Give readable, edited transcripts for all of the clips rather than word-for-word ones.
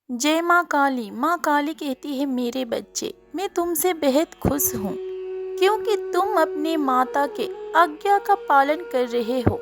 जय माँ काली कहती है मेरे बच्चे, मैं तुमसे बेहद खुश हूँ क्योंकि तुम अपने माता के आज्ञा का पालन कर रहे हो।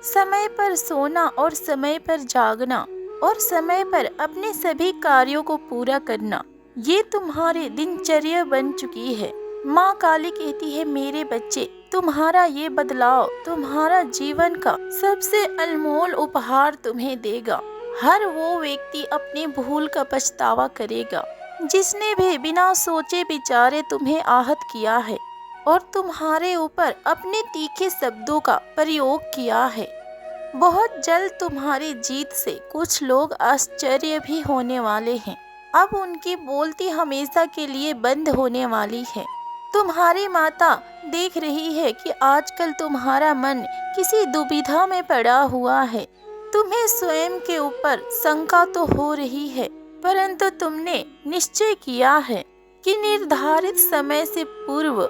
समय पर सोना और समय पर जागना और समय पर अपने सभी कार्यों को पूरा करना, ये तुम्हारी दिनचर्या बन चुकी है। माँ काली कहती है मेरे बच्चे, तुम्हारा ये बदलाव तुम्हारा जीवन का सबसे अनमोल उपहार तुम्हें देगा। हर वो व्यक्ति अपनी भूल का पछतावा करेगा जिसने भी बिना सोचे विचारे तुम्हें आहत किया है और तुम्हारे ऊपर अपने तीखे शब्दों का प्रयोग किया है। बहुत जल्द तुम्हारी जीत से कुछ लोग आश्चर्य भी होने वाले हैं। अब उनकी बोलती हमेशा के लिए बंद होने वाली है। तुम्हारी माता देख रही है कि आजकल तुम्हारा मन किसी दुविधा में पड़ा हुआ है। तुम्हें स्वयं के ऊपर शंका तो हो रही है, परंतु तुमने निश्चय किया है कि निर्धारित समय से पूर्व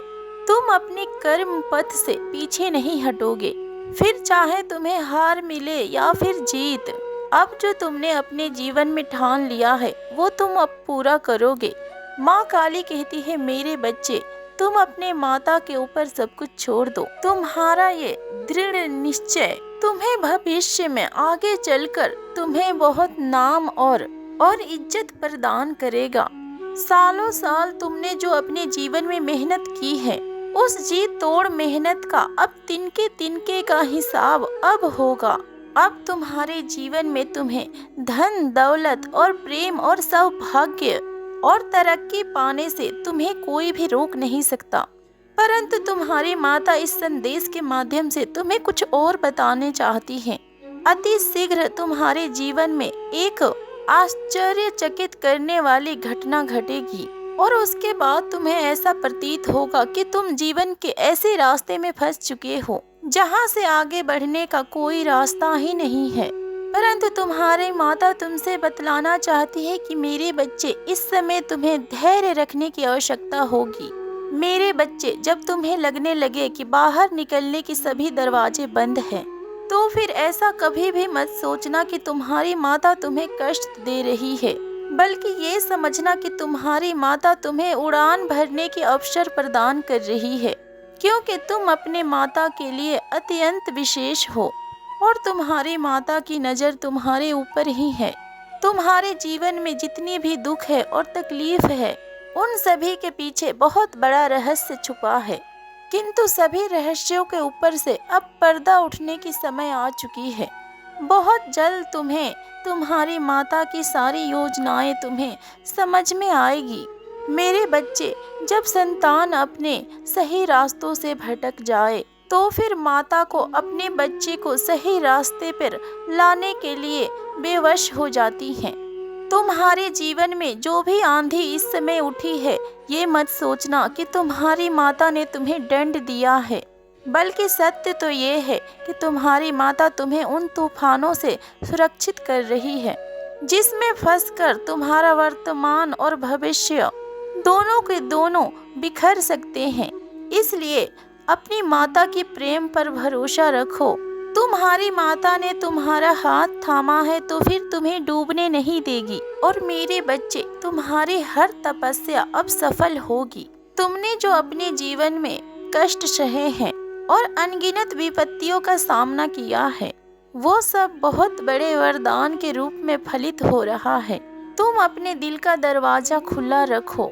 तुम अपने कर्म पथ से पीछे नहीं हटोगे। फिर चाहे तुम्हें हार मिले या फिर जीत, अब जो तुमने अपने जीवन में ठान लिया है वो तुम अब पूरा करोगे। माँ काली कहती है मेरे बच्चे, तुम अपने माता के ऊपर सब कुछ छोड़ दो। तुम्हारा ये दृढ़ निश्चय तुम्हें भविष्य में आगे चलकर तुम्हें बहुत नाम और इज्जत प्रदान करेगा। सालों साल तुमने जो अपने जीवन में मेहनत की है, उस जी तोड़ मेहनत का अब तिनके तिनके का हिसाब अब होगा। अब तुम्हारे जीवन में तुम्हें धन दौलत और प्रेम और सौभाग्य और तरक्की पाने से तुम्हें कोई भी रोक नहीं सकता। परंतु तुम्हारी माता इस संदेश के माध्यम से तुम्हें कुछ और बताने चाहती है। अति शीघ्र तुम्हारे जीवन में एक आश्चर्यचकित करने वाली घटना घटेगी और उसके बाद तुम्हें ऐसा प्रतीत होगा कि तुम जीवन के ऐसे रास्ते में फंस चुके हो जहां से आगे बढ़ने का कोई रास्ता ही नहीं है। परंतु तुम्हारी माता तुमसे बतलाना चाहती है कि मेरे बच्चे, इस समय तुम्हें धैर्य रखने की आवश्यकता होगी। मेरे बच्चे, जब तुम्हें लगने लगे कि बाहर निकलने के सभी दरवाजे बंद हैं, तो फिर ऐसा कभी भी मत सोचना कि तुम्हारी माता तुम्हें कष्ट दे रही है, बल्कि ये समझना कि तुम्हारी माता तुम्हें उड़ान भरने के अवसर प्रदान कर रही है, क्योंकि तुम अपने माता के लिए अत्यंत विशेष हो और तुम्हारी माता की नज़र तुम्हारे ऊपर ही है। तुम्हारे जीवन में जितनी भी दुख है और तकलीफ है, उन सभी के पीछे बहुत बड़ा रहस्य छुपा है, किंतु सभी रहस्यों के ऊपर से अब पर्दा उठने की समय आ चुकी है। बहुत जल्द तुम्हें तुम्हारी माता की सारी योजनाएं तुम्हें समझ में आएगी। मेरे बच्चे, जब संतान अपने सही रास्तों से भटक जाए तो फिर माता को अपने बच्चे को सही रास्ते पर लाने के लिए बेवश हो जाती हैं। तुम्हारे जीवन में जो भी आंधी इस समय उठी है, ये मत सोचना कि तुम्हारी माता ने तुम्हें दंड दिया है, बल्कि सत्य तो ये है कि तुम्हारी माता तुम्हें उन तूफानों से सुरक्षित कर रही है जिसमें फंसकर तुम्हारा वर्तमान और भविष्य दोनों के दोनों बिखर सकते हैं। इसलिए अपनी माता की प्रेम पर भरोसा रखो। तुम्हारी माता ने तुम्हारा हाथ थामा है तो फिर तुम्हें डूबने नहीं देगी। और मेरे बच्चे, तुम्हारी हर तपस्या अब सफल होगी। तुमने जो अपने जीवन में कष्ट सहे हैं और अनगिनत विपत्तियों का सामना किया है, वो सब बहुत बड़े वरदान के रूप में फलित हो रहा है। तुम अपने दिल का दरवाजा खुला रखो।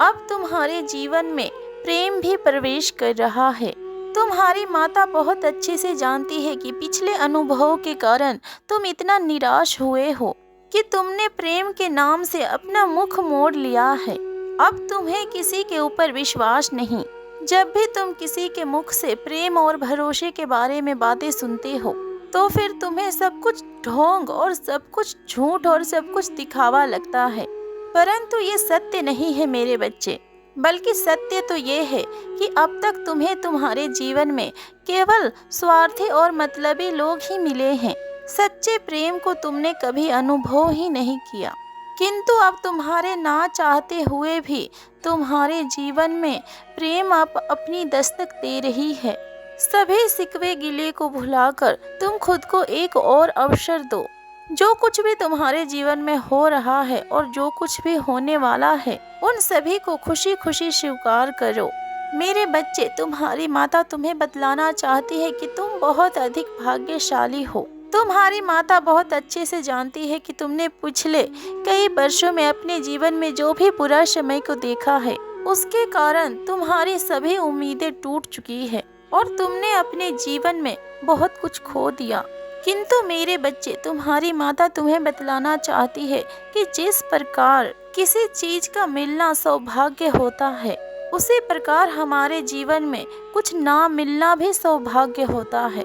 अब तुम्हारे जीवन में प्रेम भी प्रवेश कर रहा है। तुम्हारी माता बहुत अच्छे से जानती है कि पिछले अनुभव के कारण तुम इतना निराश हुए हो कि तुमने प्रेम के नाम से अपना मुख मोड़ लिया है। अब तुम्हें किसी के ऊपर विश्वास नहीं। जब भी तुम किसी के मुख से प्रेम और भरोसे के बारे में बातें सुनते हो, तो फिर तुम्हें सब कुछ ढोंग और सब कुछ झूठ और सब कुछ दिखावा लगता है। परंतु ये सत्य नहीं है मेरे बच्चे, बल्कि सत्य तो ये है कि अब तक तुम्हें तुम्हारे जीवन में केवल स्वार्थी और मतलबी लोग ही मिले हैं। सच्चे प्रेम को तुमने कभी अनुभव ही नहीं किया। किंतु अब तुम्हारे ना चाहते हुए भी तुम्हारे जीवन में प्रेम अब अपनी दस्तक दे रही है। सभी सिकवे गिले को भुलाकर तुम खुद को एक और अवसर दो। जो कुछ भी तुम्हारे जीवन में हो रहा है और जो कुछ भी होने वाला है, उन सभी को खुशी खुशी स्वीकार करो। मेरे बच्चे, तुम्हारी माता तुम्हें बतलाना चाहती है कि तुम बहुत अधिक भाग्यशाली हो। तुम्हारी माता बहुत अच्छे से जानती है कि तुमने पिछले कई वर्षों में अपने जीवन में जो भी बुरा समय को देखा है, उसके कारण तुम्हारी सभी उम्मीदें टूट चुकी है और तुमने अपने जीवन में बहुत कुछ खो दिया। किंतु मेरे बच्चे, तुम्हारी माता तुम्हें बतलाना चाहती है कि जिस प्रकार किसी चीज का मिलना सौभाग्य होता है, उसी प्रकार हमारे जीवन में कुछ ना मिलना भी सौभाग्य होता है।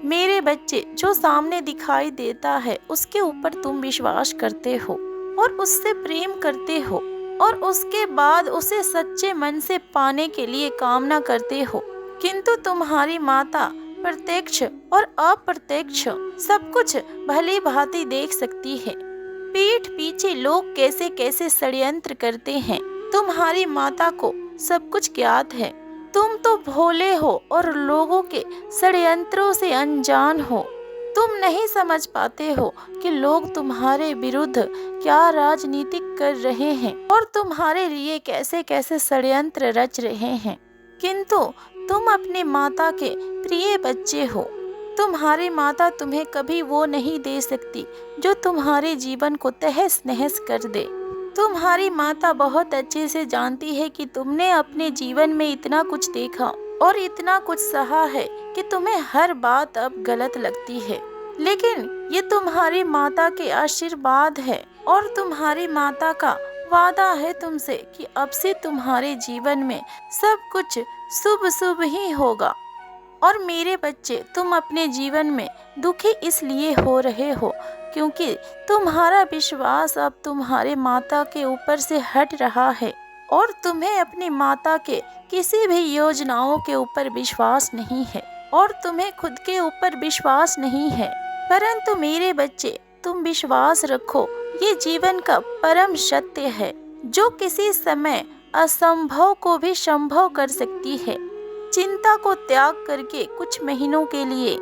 मेरे बच्चे, जो सामने दिखाई देता है उसके ऊपर तुम विश्वास करते हो और उससे प्रेम करते हो और उसके बाद उसे सच्चे मन से पाने के लिए कामना करते हो। किंतु तुम्हारी माता प्रत्यक्ष और अप्रत्यक्ष सब कुछ भली भांति देख सकती है। पीठ पीछे लोग कैसे कैसे षड्यंत्र करते हैं, तुम्हारी माता को सब कुछ ज्ञात है। तुम तो भोले हो और लोगों के षड्यंत्रों से अनजान हो। तुम नहीं समझ पाते हो कि लोग तुम्हारे विरुद्ध क्या राजनीति कर रहे हैं और तुम्हारे लिए कैसे कैसे षड्यंत्र रच रहे हैं। किंतु तुम अपने माता के प्रिय बच्चे हो। तुम्हारी माता तुम्हें कभी वो नहीं दे सकती जो तुम्हारे जीवन को तहस नहस कर दे। तुम्हारी माता बहुत अच्छे से जानती है कि तुमने अपने जीवन में इतना कुछ देखा और इतना कुछ सहा है कि तुम्हें हर बात अब गलत लगती है। लेकिन ये तुम्हारी माता के आशीर्वाद है और तुम्हारी माता का वादा है तुमसे कि अब से तुम्हारे जीवन में सब कुछ शुभ शुभ ही होगा। और मेरे बच्चे, तुम अपने जीवन में दुखी इसलिए हो रहे हो क्योंकि तुम्हारा विश्वास अब तुम्हारे माता के ऊपर से हट रहा है और तुम्हें अपनी माता के किसी भी योजनाओं के ऊपर विश्वास नहीं है और तुम्हें खुद के ऊपर विश्वास नहीं है। परंतु मेरे बच्चे, तुम विश्वास रखो, ये जीवन का परम सत्य है जो किसी समय असंभव को भी संभव कर सकती है। चिंता को त्याग करके कुछ महीनों के लिए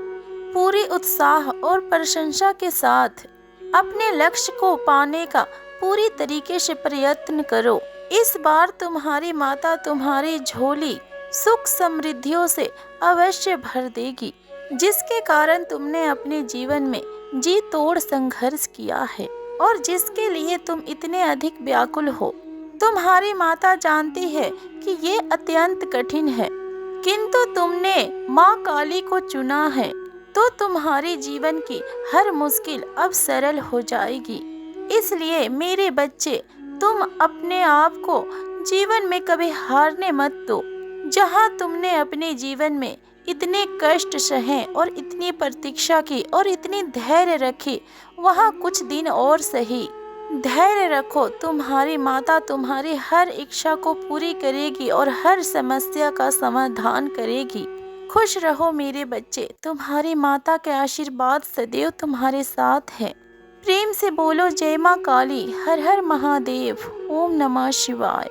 पूरे उत्साह और प्रशंसा के साथ अपने लक्ष्य को पाने का पूरी तरीके से प्रयत्न करो। इस बार तुम्हारी माता तुम्हारी झोली सुख समृद्धियों से अवश्य भर देगी, जिसके कारण तुमने अपने जीवन में जी तोड़ संघर्ष किया है और जिसके लिए तुम इतने अधिक व्याकुल हो। तुम्हारी माता जानती है कि ये अत्यंत कठिन है, किंतु तुमने माँ काली को चुना है तो तुम्हारे जीवन की हर मुश्किल अब सरल हो जाएगी। इसलिए मेरे बच्चे, तुम अपने आप को जीवन में कभी हारने मत दो। जहाँ तुमने अपने जीवन में इतने कष्ट सहे और इतनी प्रतीक्षा की और इतनी धैर्य रखी, वहाँ कुछ दिन और सही धैर्य रखो। तुम्हारी माता तुम्हारी हर इच्छा को पूरी करेगी और हर समस्या का समाधान करेगी। खुश रहो मेरे बच्चे, तुम्हारी माता के आशीर्वाद सदैव तुम्हारे साथ है। प्रेम से बोलो जय माँ काली, हर हर महादेव, ओम नमः शिवाय।